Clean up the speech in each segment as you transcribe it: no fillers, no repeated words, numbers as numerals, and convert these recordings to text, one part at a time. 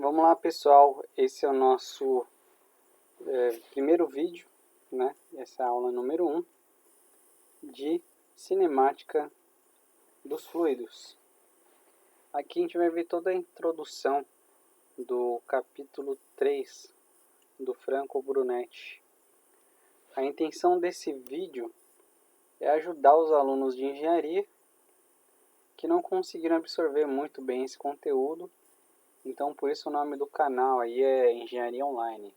Vamos lá, pessoal, esse é o nosso primeiro vídeo, né? Essa é a aula número 1 de cinemática dos fluidos. Aqui a gente vai ver toda a introdução do capítulo 3 do Franco Brunetti. A intenção desse vídeo é ajudar os alunos de engenharia que não conseguiram absorver muito bem esse conteúdo. Então, por isso o nome do canal aí é Engenharia Online.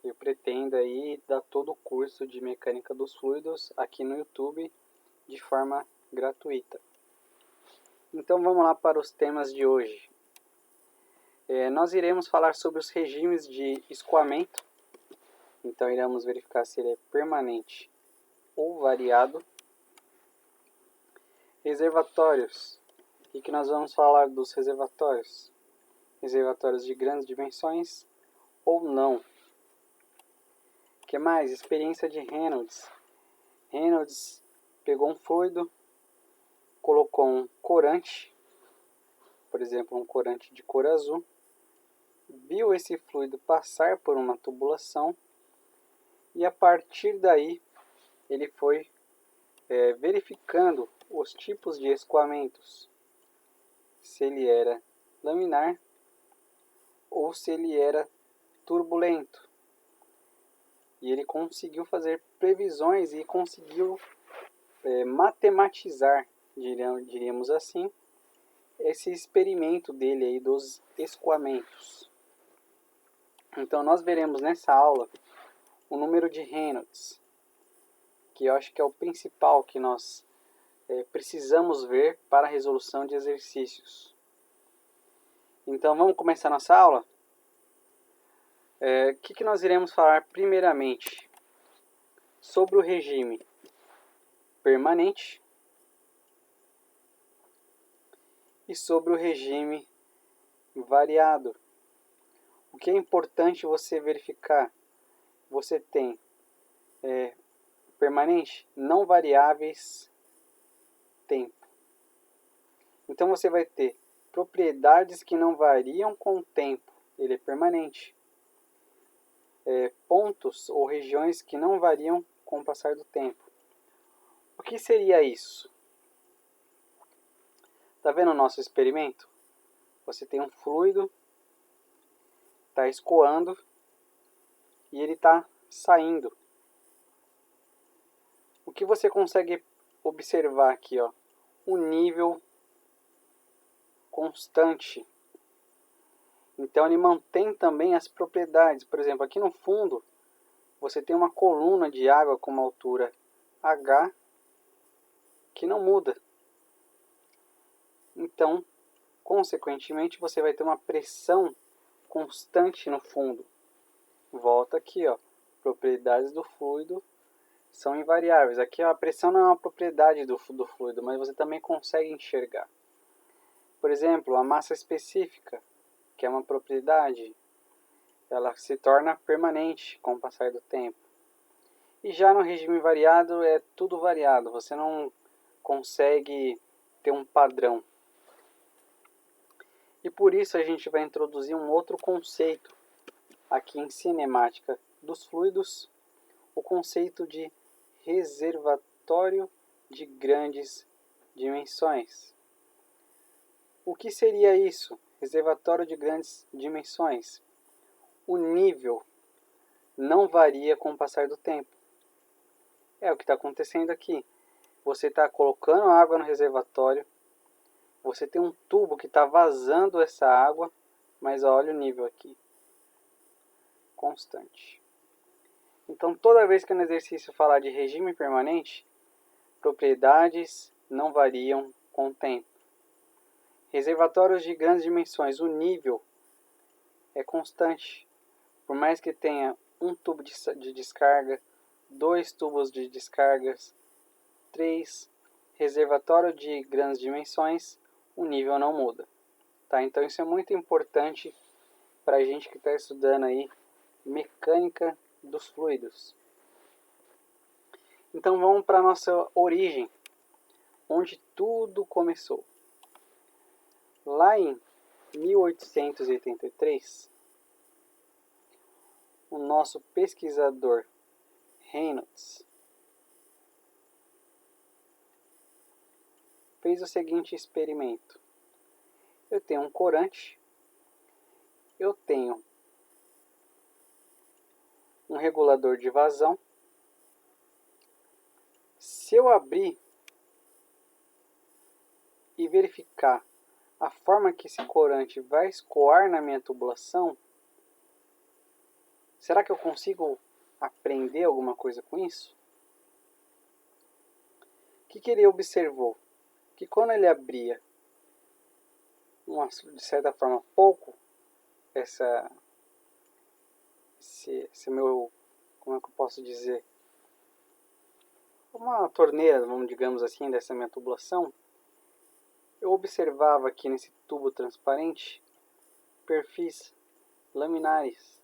Eu pretendo aí dar todo o curso de mecânica dos fluidos aqui no YouTube de forma gratuita. Então vamos lá para os temas de hoje. Nós iremos falar sobre os regimes de escoamento. Então iremos verificar se ele é permanente ou variado. Reservatórios. O que nós vamos falar dos reservatórios? Reservatórios de grandes dimensões ou não. O que mais? Experiência de Reynolds. Reynolds pegou um fluido, colocou um corante, por exemplo, um corante de cor azul, viu esse fluido passar por uma tubulação e a partir daí ele foi verificando os tipos de escoamentos, se ele era laminar ou se ele era turbulento. E ele conseguiu fazer previsões e conseguiu matematizar, diríamos assim, esse experimento dele aí dos escoamentos. Então nós veremos nessa aula o número de Reynolds, que eu acho que é o principal que nós precisamos ver para a resolução de exercícios. Então vamos começar nossa aula? O que nós iremos falar primeiramente? Sobre o regime permanente e sobre o regime variado. O que é importante você verificar? Você tem permanente, não variáveis, tempo. Então você vai ter propriedades que não variam com o tempo, ele é permanente. Pontos ou regiões que não variam com o passar do tempo. O que seria isso? Está vendo o nosso experimento? Você tem um fluido, está escoando e ele está saindo. O que você consegue observar aqui, ó, o nível constante. Então ele mantém também as propriedades. Por exemplo, aqui no fundo você tem uma coluna de água com uma altura H que não muda. Então, consequentemente, você vai ter uma pressão constante no fundo. Volta aqui, ó, propriedades do fluido são invariáveis. Aqui ó, a pressão não é uma propriedade do fluido, mas você também consegue enxergar. Por exemplo, a massa específica, que é uma propriedade, ela se torna permanente com o passar do tempo. E já no regime variado é tudo variado, você não consegue ter um padrão. E por isso a gente vai introduzir um outro conceito aqui em cinemática dos fluidos, o conceito de reservatório de grandes dimensões. O que seria isso? Reservatório de grandes dimensões. O nível não varia com o passar do tempo. É o que está acontecendo aqui. Você está colocando água no reservatório, você tem um tubo que está vazando essa água, mas olha o nível aqui. Constante. Então toda vez que no exercício falar de regime permanente, propriedades não variam com o tempo. Reservatórios de grandes dimensões, o nível é constante. Por mais que tenha um tubo de descarga, 2 tubos de descargas, 3, reservatório de grandes dimensões, o nível não muda. Tá? Então isso é muito importante para a gente que está estudando aí mecânica dos fluidos. Então vamos para a nossa origem, onde tudo começou. Lá em 1883, o nosso pesquisador Reynolds fez o seguinte experimento. Eu tenho um corante, eu tenho um regulador de vazão. Se eu abrir e verificar a forma que esse corante vai escoar na minha tubulação, será que eu consigo aprender alguma coisa com isso? O que ele observou? Que quando ele abria, de certa forma, pouco, esse meu, como é que eu posso dizer? Uma torneira, digamos assim, dessa minha tubulação, eu observava aqui nesse tubo transparente perfis laminares.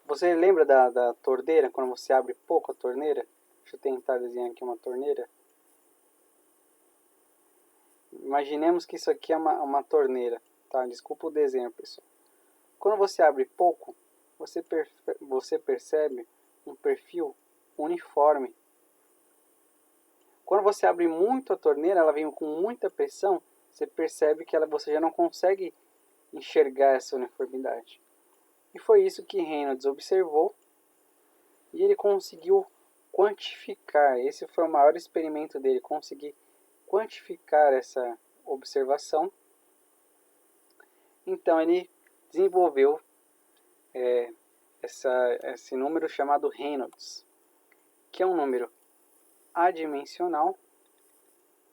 Você lembra da torneira, quando você abre pouco a torneira? Deixa eu tentar desenhar aqui uma torneira. Imaginemos que isso aqui é uma torneira, tá? Desculpa o desenho, pessoal. Quando você abre pouco, você percebe um perfil uniforme. Quando você abre muito a torneira, ela vem com muita pressão, você percebe que você já não consegue enxergar essa uniformidade. E foi isso que Reynolds observou e ele conseguiu quantificar. Esse foi o maior experimento dele, conseguir quantificar essa observação. Então ele desenvolveu esse número chamado Reynolds, que é um número adimensional.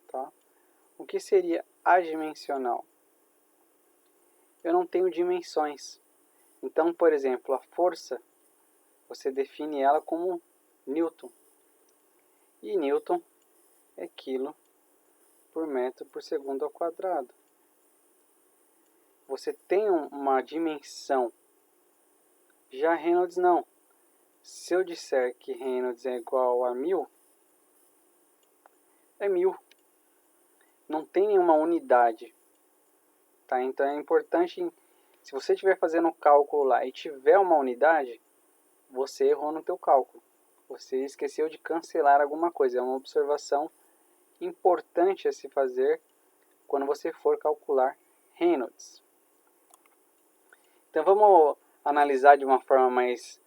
Tá? O que seria adimensional? Eu não tenho dimensões. Então, por exemplo, a força, você define ela como Newton. E Newton é quilo por metro por segundo ao quadrado. Você tem uma dimensão. Já Reynolds não. Se eu disser que Reynolds é igual a 1000, é 1000. Não tem nenhuma unidade. Tá? Então é importante, se você estiver fazendo um cálculo lá e tiver uma unidade, você errou no teu cálculo. Você esqueceu de cancelar alguma coisa. É uma observação importante a se fazer quando você for calcular Reynolds. Então vamos analisar de uma forma mais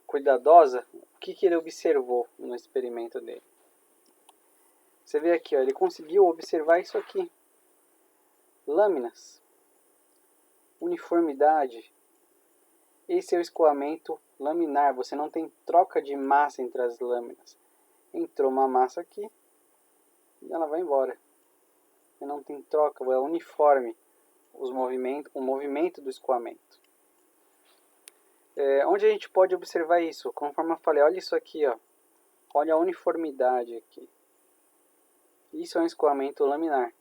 cuidadosa o que ele observou no experimento dele. Você vê aqui, ó, ele conseguiu observar isso aqui. Lâminas, uniformidade. Esse é o escoamento laminar. Você não tem troca de massa entre as lâminas. Entrou uma massa aqui e ela vai embora. E não tem troca, é uniforme o movimento do escoamento. Onde a gente pode observar isso? Conforme eu falei, olha isso aqui, ó. Olha a uniformidade aqui. Isso é um escoamento laminar.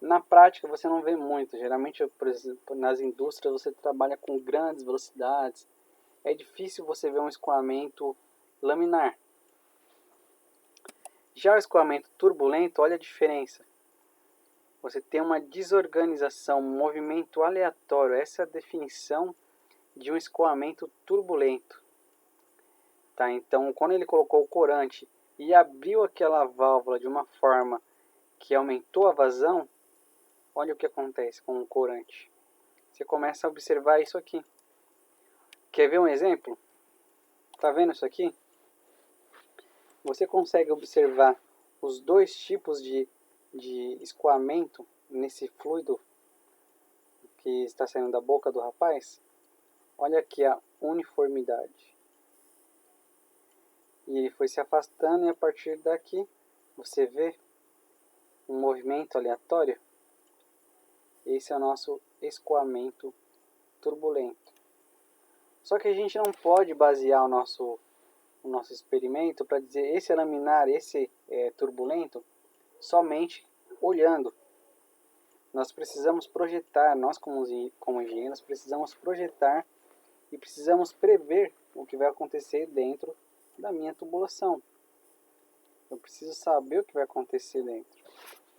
Na prática você não vê muito. Geralmente, por exemplo, nas indústrias você trabalha com grandes velocidades. É difícil você ver um escoamento laminar. Já o escoamento turbulento, olha a diferença. Você tem uma desorganização, um movimento aleatório. Essa é a definição de um escoamento turbulento. Tá? Então, quando ele colocou o corante e abriu aquela válvula de uma forma que aumentou a vazão, olha o que acontece com o corante. Você começa a observar isso aqui. Quer ver um exemplo? Tá vendo isso aqui? Você consegue observar os dois tipos de escoamento nesse fluido que está saindo da boca do rapaz? Olha aqui a uniformidade. E ele foi se afastando e a partir daqui você vê um movimento aleatório. Esse é o nosso escoamento turbulento. Só que a gente não pode basear o nosso experimento para dizer esse é laminar, esse é turbulento, somente olhando. Nós precisamos projetar, nós como engenheiros precisamos projetar e precisamos prever o que vai acontecer dentro da minha tubulação. Eu preciso saber o que vai acontecer dentro.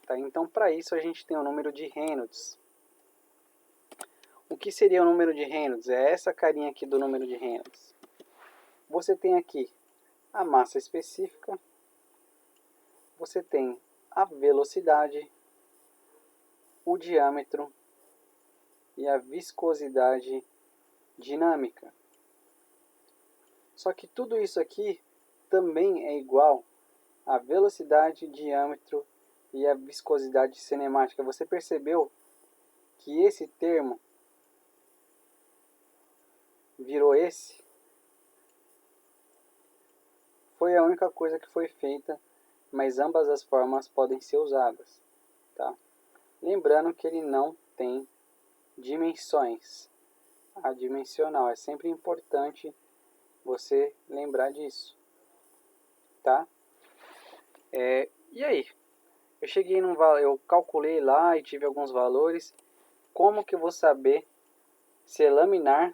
Tá? Então, para isso, a gente tem o número de Reynolds. O que seria o número de Reynolds? É essa carinha aqui do número de Reynolds. Você tem aqui a massa específica, você tem a velocidade, o diâmetro e a viscosidade dinâmica. Só que tudo isso aqui também é igual à velocidade, diâmetro e a viscosidade cinemática. Você percebeu que esse termo virou esse? Foi a única coisa que foi feita, mas ambas as formas podem ser usadas. Tá? Lembrando que ele não tem dimensões. Adimensional. É sempre importante você lembrar disso. Tá? E aí? Eu cheguei num valor, eu calculei lá e tive alguns valores. Como que eu vou saber se é laminar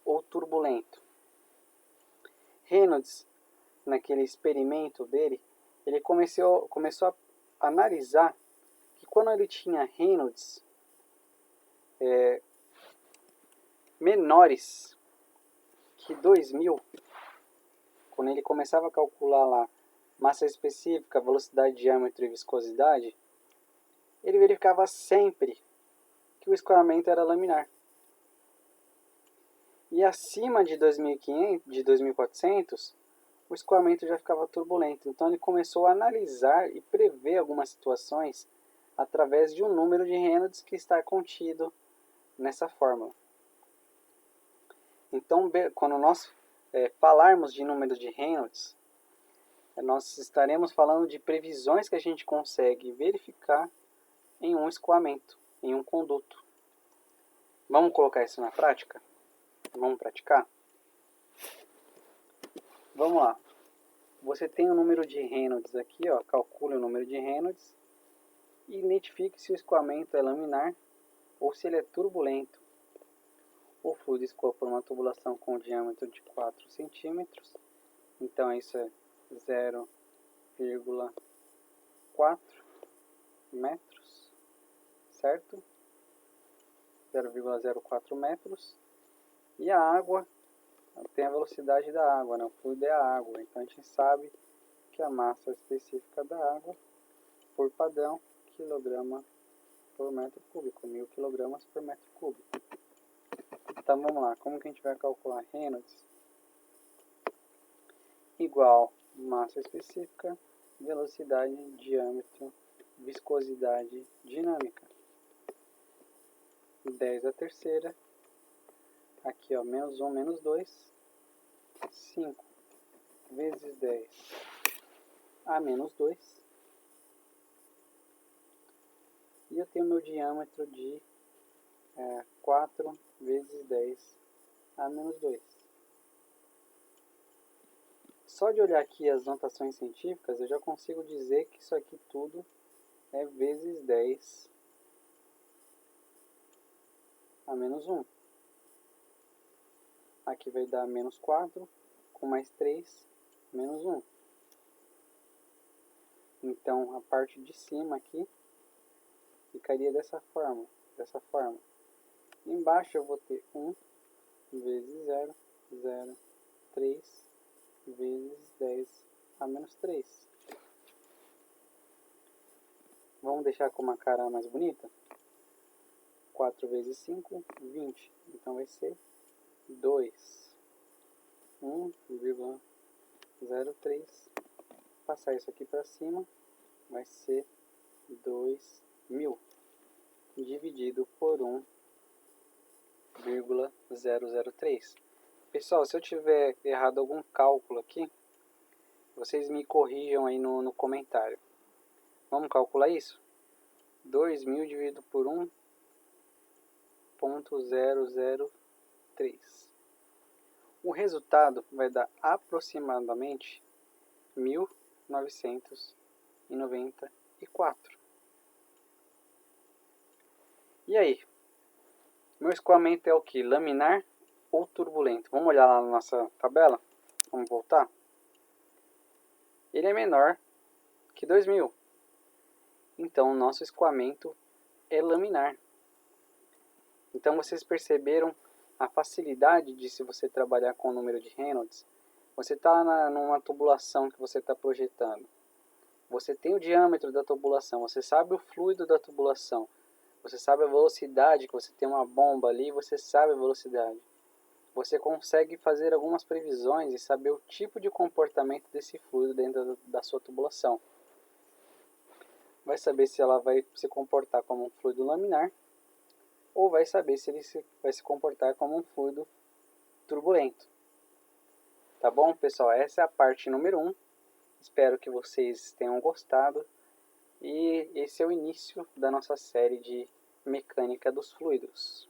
ou turbulento? Reynolds, naquele experimento dele, ele começou a analisar que quando ele tinha Reynolds menores que 2000, quando ele começava a calcular lá massa específica, velocidade, diâmetro e viscosidade, ele verificava sempre que o escoamento era laminar. E acima de 2500, de 2400, o escoamento já ficava turbulento. Então ele começou a analisar e prever algumas situações através de um número de Reynolds que está contido nessa fórmula. Então, quando nós falarmos de número de Reynolds, nós estaremos falando de previsões que a gente consegue verificar em um escoamento, em um conduto. Vamos colocar isso na prática? Vamos praticar? Vamos lá. Você tem o número de Reynolds aqui, ó, calcule o número de Reynolds e identifique se o escoamento é laminar ou se ele é turbulento. O fluido escoa por uma tubulação com diâmetro de 4 centímetros, então isso é 0,4 metros, certo? 0,04 metros. E a água tem a velocidade da água, né? O fluido é a água, então a gente sabe que a massa específica da água, por padrão, quilograma por metro cúbico, 1000 kg por metro cúbico. Então vamos lá, como que a gente vai calcular Reynolds? Igual massa específica, velocidade, diâmetro, viscosidade dinâmica. 10 a terceira, aqui ó, menos 1, menos 2, 5 vezes 10 a menos 2. E eu tenho meu diâmetro de 4 vezes 10 a menos 2. Só de olhar aqui as notações científicas, eu já consigo dizer que isso aqui tudo é vezes 10 a menos 1. Aqui vai dar menos 4, com mais 3, menos 1. Então, a parte de cima aqui ficaria dessa forma. Embaixo eu vou ter 1 vezes 0, 0, 3 vezes 10 a menos 3. Vamos deixar com uma cara mais bonita? 4 vezes 5, 20. Então vai ser 2. 1,03. Passar isso aqui para cima, vai ser 2000. Dividido por 1,003. Pessoal, se eu tiver errado algum cálculo aqui, vocês me corrijam aí no comentário. Vamos calcular isso? 2000 dividido por 1,003. O resultado vai dar aproximadamente 1994. E aí? Meu escoamento é o que? Laminar ou turbulento? Vamos olhar lá na nossa tabela? Vamos voltar? Ele é menor que 2000. então o nosso escoamento é laminar. Então vocês perceberam a facilidade de, se você trabalhar com o número de Reynolds, você está numa tubulação que você está projetando. Você tem o diâmetro da tubulação, você sabe o fluido da tubulação, você sabe a velocidade, que você tem uma bomba ali, você sabe a velocidade. Você consegue fazer algumas previsões e saber o tipo de comportamento desse fluido dentro da sua tubulação. Vai saber se ela vai se comportar como um fluido laminar, ou vai saber se ele vai se comportar como um fluido turbulento. Tá bom, pessoal? Essa é a parte número 1. Espero que vocês tenham gostado. E esse é o início da nossa série de mecânica dos fluidos.